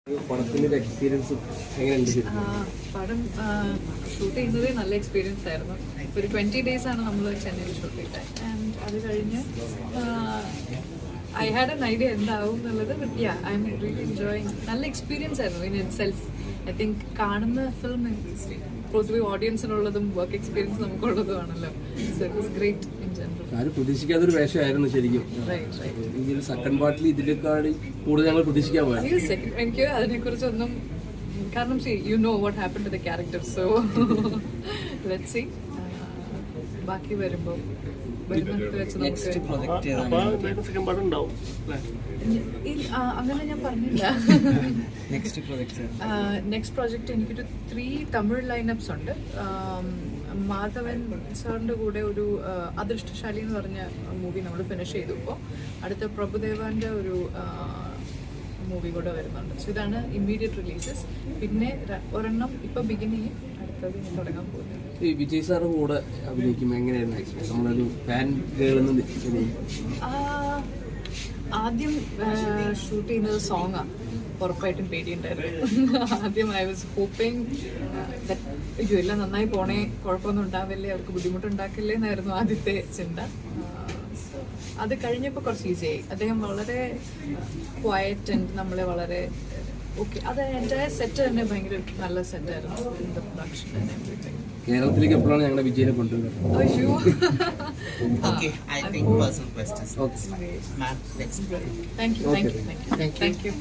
പടം ഷൂട്ട് ചെയ്യുന്നത് നല്ല എക്സ്പീരിയൻസ് ആയിരുന്നു. ഒരു 20 days ആണ് നമ്മൾ ചെന്നൈയിൽ ഷൂട്ട് ചെയ്തത്. ആൻഡ് അത് കഴിഞ്ഞ് ഐ ഹാഡ് എൻ ഐഡിയ എന്താവും എന്നുള്ളത്. But yeah I am really enjoying. നല്ല എക്സ്പീരിയൻസ് ആയിരുന്നു in it self. I think കാണുന്ന ഫിലിം പൊതുവെ ഓഡിയൻസിനുള്ളതും വർക്ക് എക്സ്പീരിയൻസ് നമുക്കുള്ളതും ആണല്ലോ. So it was great in general. ആരും പ്രതീക്ഷിക്കാത്തൊരു വേഷമായിരുന്നു ശരിക്കും. ഇതിൽ സെക്കൻഡ് പാർട്ടിൽ ഇതിലേക്കാൾ കൂടുതൽ ഞങ്ങൾ പ്രതീക്ഷിക്കാൻ പോയത്. എനിക്ക് അതിനെക്കുറിച്ചൊന്നും, കാരണം you know what happen to the character. So let's see. ബാക്കി വരുമ്പോൾ അങ്ങനെ ഞാൻ പറഞ്ഞില്ല. നെക്സ്റ്റ് പ്രോജക്റ്റ് എനിക്കൊരു 3 തമിഴ് ലൈനപ്സ് ഉണ്ട്. മാധവൻ സാറിൻ്റെ കൂടെ ഒരു അദൃഷ്ടശാലി എന്ന് പറഞ്ഞ മൂവി നമ്മൾ ഫിനിഷ് ചെയ്തു. ഇപ്പോൾ അടുത്ത പ്രഭുദേവാൻ്റെ ഒരു മൂവി കൂടെ വരുന്നുണ്ട്. സോ ഇതാണ് ഇമ്മീഡിയറ്റ് റിലീസസ്. പിന്നെ ഒരെണ്ണം ഇപ്പം ബിഗിനിങ്, അടുത്തത് തുടങ്ങാൻ പോകുന്നത്. ഈ വിജയ് സാറിന്റെ കൂടെ അഭിനയിക്കുമ്പോൾ എങ്ങനെയായിരുന്നു എക്സ്പീരിയൻസ്? നമ്മളൊരു ഫാൻ ഗേളെന്ന് ആദ്യം ഷൂട്ട് ചെയ്യുന്നത് സോങ്ങാണ്. ഉറപ്പായിട്ടും പേടിയുണ്ടായിരുന്നു. ആദ്യം ഐ വാസ് ഹോപ്പിങ് അയ്യോ എല്ലാം നന്നായി പോണേ, കുഴപ്പമൊന്നും ഉണ്ടാവില്ലേ, അവർക്ക് ബുദ്ധിമുട്ടുണ്ടാക്കില്ലേ എന്നായിരുന്നു ആദ്യത്തെ ചിന്ത. അത് കഴിഞ്ഞപ്പോൾ കുറച്ച് ഈസിയായി. അദ്ദേഹം വളരെ ക്വയറ്റ് ആൻഡ് നമ്മളെ വളരെ ഓക്കെ. അത് എൻ്റെ സെറ്റ് തന്നെ ഭയങ്കര നല്ല സെറ്റായിരുന്നു. പ്രൊഡക്ഷൻ തന്നെ കേരളത്തിലേക്ക് എപ്പോഴാണ് ഞങ്ങളുടെ വിജയനെ കൊണ്ടുവരുന്നത്? അയ്യോ താങ്ക് യു.